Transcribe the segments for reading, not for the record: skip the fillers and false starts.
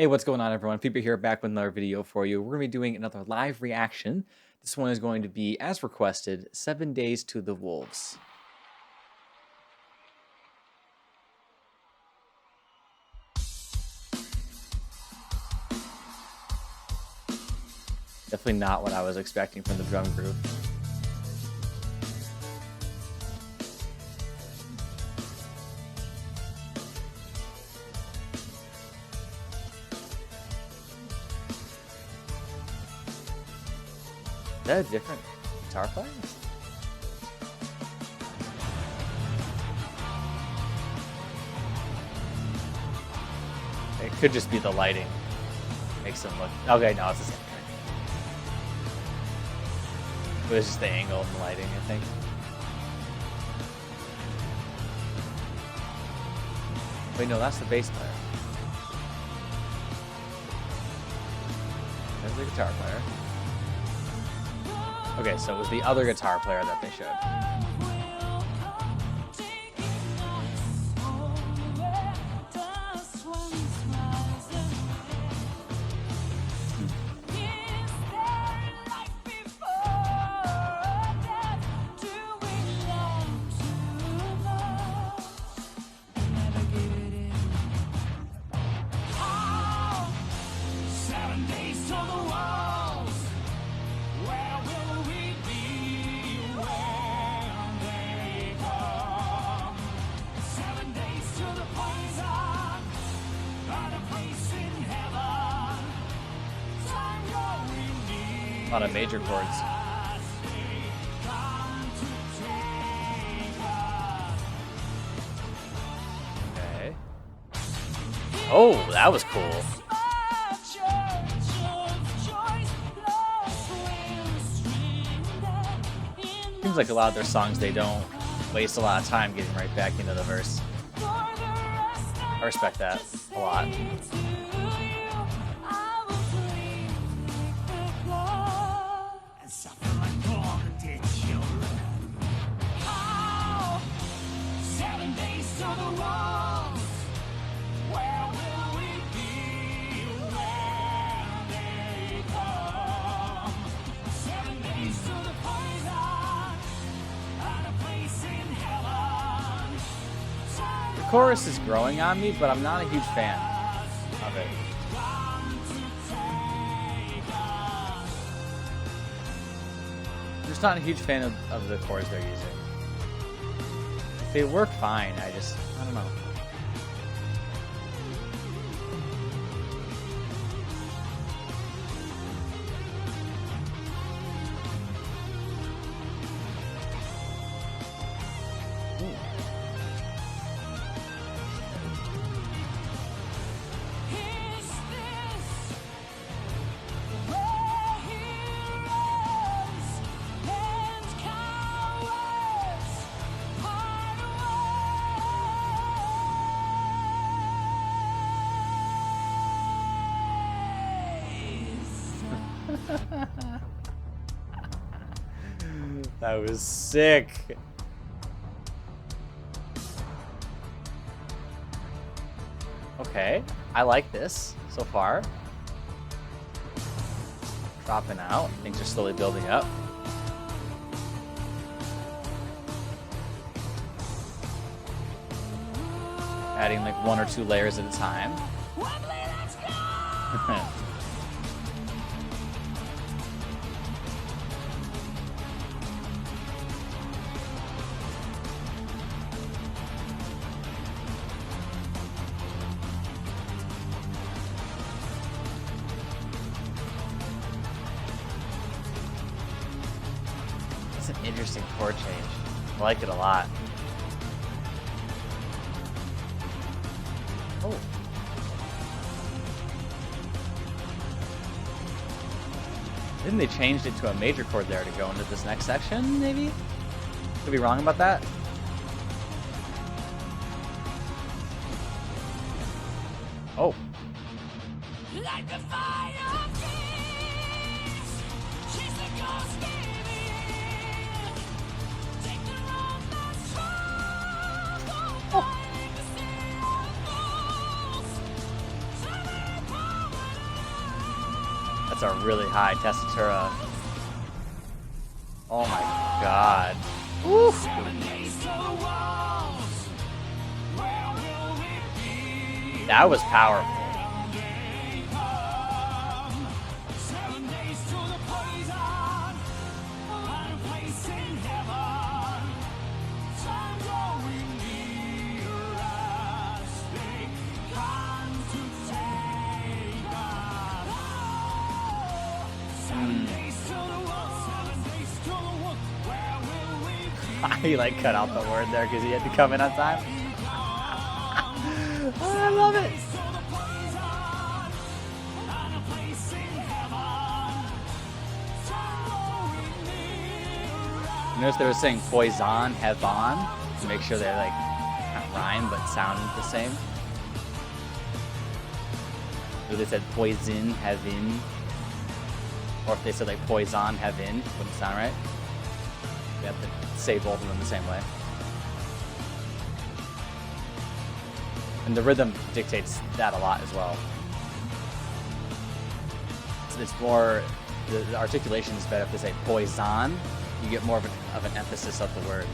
Hey, what's going on, everyone? Feeper here, back with another video for you. We're going to be doing another live reaction. This one is going to be, as requested, 7 Days to the Wolves. Definitely not what I was expecting from the drum group. Is that a different guitar player? It could just be the lighting. Makes them look... Okay, no, it's the same thing. But it's just the angle and the lighting, I think. Wait, no, that's the bass player. There's the guitar player. Okay, so it was the other guitar player that they showed. A lot of major chords. Okay. Oh, that was cool. Seems like a lot of their songs, they don't waste a lot of time getting right back into the verse. I respect that a lot. The chorus is growing on me, but I'm not a huge fan of it. I'm just not a huge fan of the chords they're using. They work fine, I don't know. That was sick. Okay, I like this so far. Dropping out, things are slowly building up. Adding like 1 or 2 layers at a time. It's an interesting chord change. I like it a lot. Oh. Then they changed it to a major chord there to go into this next section, maybe? Could be wrong about that. Oh. Like the fire beats, she's the ghost baby. Take the road that's trouble, find the sea of fools. Summer That's a really high tessitura. Oh my god. Oof. That was powerful. He like cut out the word there because he had to come in on time. Oh, I love it. Notice they were saying poison, heaven, to make sure they like not rhyme but sound the same. Or they said poison, heaven, or if they said like poison, heaven, wouldn't sound right. You have to say both of them the same way. And the rhythm dictates that a lot as well. It's more, the articulation is better if they say poison. You get more of an emphasis of the word.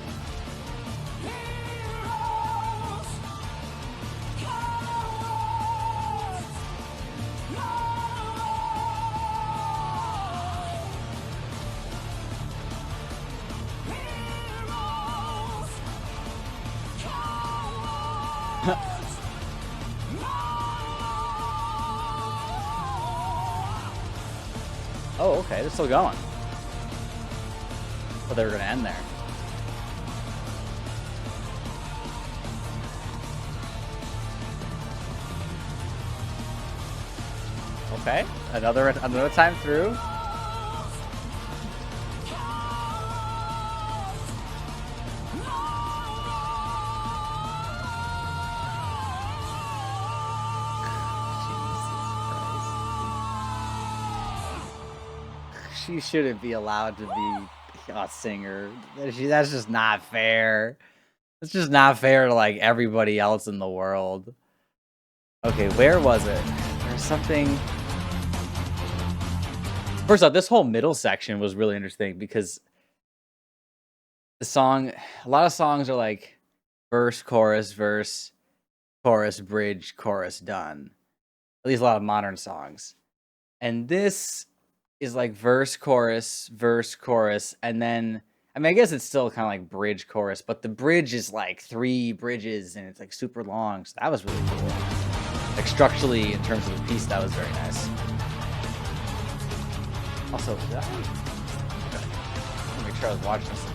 Oh, okay, they're still going. But they were going to end there. Okay, another time through. She shouldn't be allowed to be a singer. That's just not fair. It's just not fair to like everybody else in the world. Okay, where was it? There's something. First off, this whole middle section was really interesting because the song, a lot of songs are like verse, chorus, bridge, chorus, done. At least a lot of modern songs. And this is like verse, chorus, and then, I mean, I guess it's still kind of like bridge, chorus, but the bridge is like 3 bridges and it's like super long. So that was really cool. Like structurally, in terms of the piece, that was very nice. Also, okay. Let me make sure I was watching this in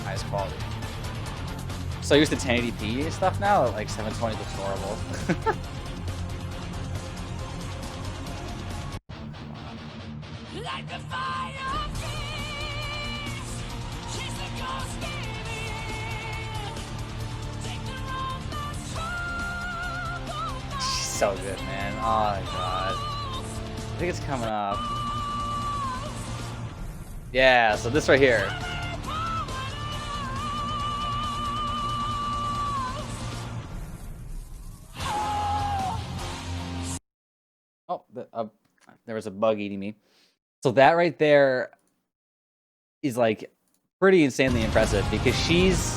highest quality. So used to 1080p stuff now, like 720 looks horrible. Like the fire feast, she's the ghost she's so good, man. Oh my god. I think it's coming up. Yeah, so this right here. Oh, there was a bug eating me. So that right there is like pretty insanely impressive because she's.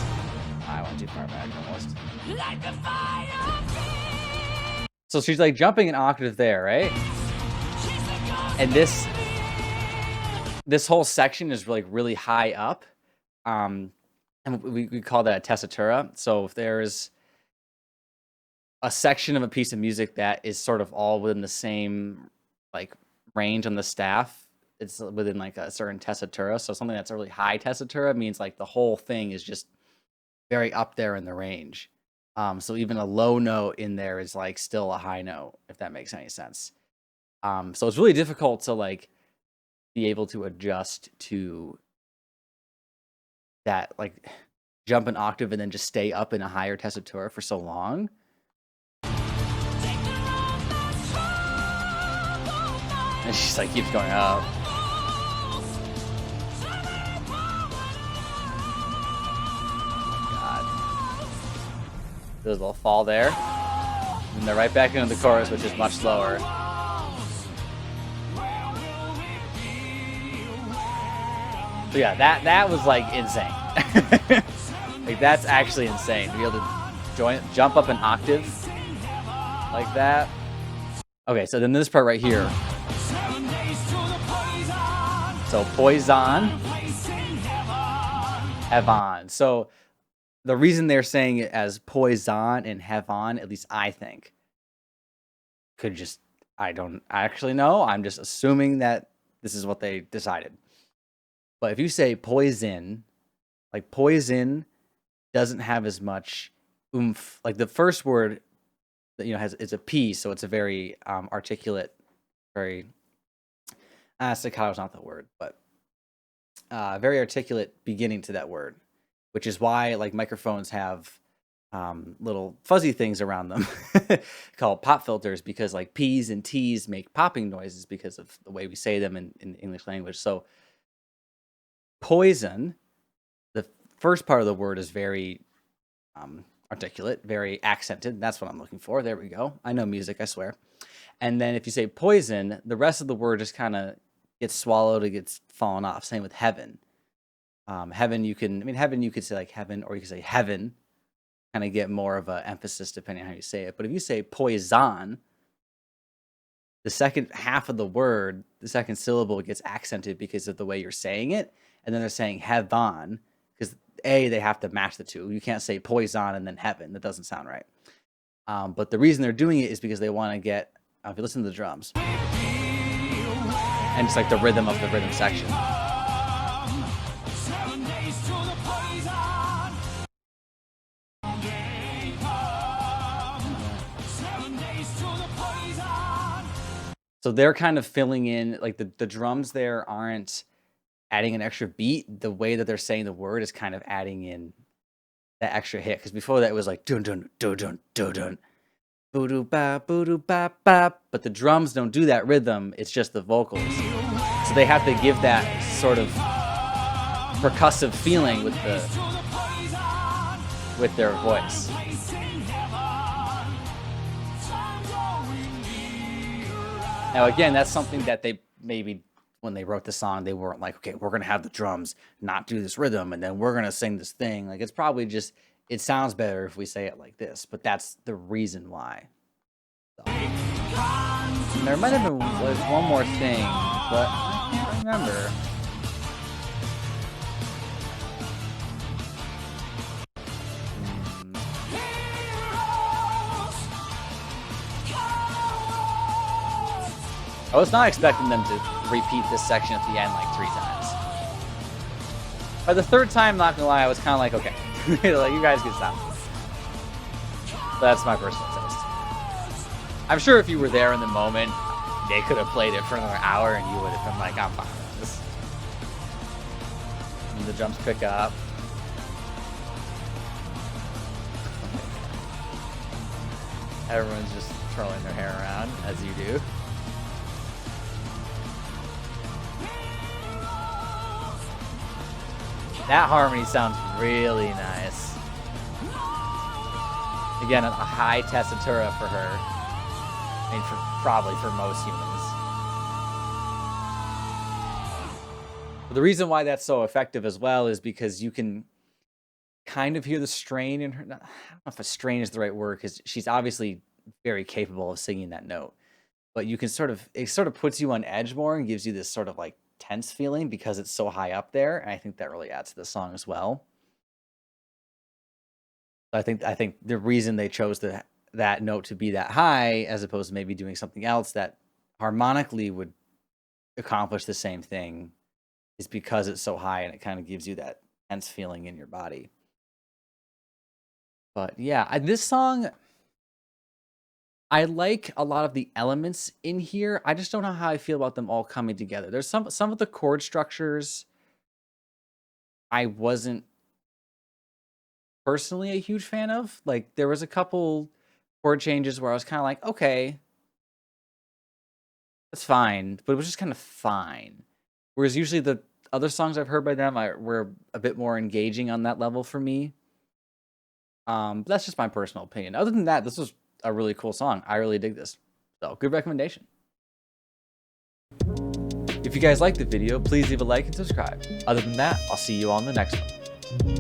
I went too far back almost. Like the fire. So she's like jumping an octave there, right? And this whole section is like really high up, and we call that a tessitura. So if there's a section of a piece of music that is sort of all within the same like range on the staff, it's within like a certain tessitura. So something that's a really high tessitura means like the whole thing is just very up there in the range. So even a low note in there is like still a high note, if that makes any sense. So it's really difficult to like be able to adjust to that, like jump an octave and then just stay up in a higher tessitura for so long. And she's like keeps going up. There's a little fall there. And they're right back into the chorus, which is much slower. So yeah, that was like insane. Like that's actually insane to be able to jump up an octave like that. Okay, so then this part right here. So poison, heaven. So the reason they're saying it as poison and heaven, at least I think, could just, I don't actually know. I'm just assuming that this is what they decided. But if you say poison, like poison doesn't have as much oomph. Like the first word that is a P, so it's a very articulate, very staccato is not the word, but very articulate beginning to that word, which is why like microphones have little fuzzy things around them called pop filters, because like P's and T's make popping noises because of the way we say them in English language. So poison, the first part of the word is very articulate, very accented. That's what I'm looking for. There we go. I know music, I swear. And then if you say poison, the rest of the word just kind of gets swallowed, it gets fallen off. Same with heaven. Heaven, you could say like heaven, or you could say heaven, kind of get more of an emphasis depending on how you say it. But if you say poison, the second half of the word, the second syllable gets accented because of the way you're saying it. And then they're saying heaven, because they have to match the two. You can't say poison and then heaven. That doesn't sound right. But the reason they're doing it is because they want to get, if you listen to the drums, and it's like the rhythm of the rhythm section. So they're kind of filling in, like the drums there aren't adding an extra beat. The way that they're saying the word is kind of adding in that extra hit. Because before that it was like dun dun dun dun dun dun, boo doo ba boo doo ba ba. But the drums don't do that rhythm. It's just the vocals. So they have to give that sort of percussive feeling with their voice. Now, again, that's something that they maybe, when they wrote the song, they weren't like, okay, we're going to have the drums not do this rhythm, and then we're going to sing this thing. Like, it's probably just, it sounds better if we say it like this, but that's the reason why. So. And there might have been one more thing, but I can't remember. I was not expecting them to repeat this section at the end like 3 times. By the 3rd time, not gonna lie, I was kind of like, okay, like you guys can stop. But that's my personal taste. I'm sure if you were there in the moment, they could have played it for another hour and you would have been like, I'm fine with this. And the drums pick up. Everyone's just twirling their hair around, as you do. That harmony sounds really nice. Again, a high tessitura for her. I mean, probably for most humans. But the reason why that's so effective as well is because you can kind of hear the strain in her. I don't know if a strain is the right word, because she's obviously very capable of singing that note. But you can it sort of puts you on edge more and gives you this sort of like tense feeling because it's so high up there, and I think that really adds to the song as well. I think the reason they chose that note to be that high, as opposed to maybe doing something else that harmonically would accomplish the same thing, is because it's so high and it kind of gives you that tense feeling in your body. But yeah, this song, I like a lot of the elements in here. I just don't know how I feel about them all coming together. There's some of the chord structures I wasn't personally a huge fan of. Like, there was a couple chord changes where I was kind of like, okay, that's fine, but it was just kind of fine. Whereas usually the other songs I've heard by them were a bit more engaging on that level for me. But that's just my personal opinion. Other than that, this was a really cool song. I really dig this. So, good recommendation. If you If you guys liked the video, please leave a like and subscribe. Other than that, I'll see you on the next one.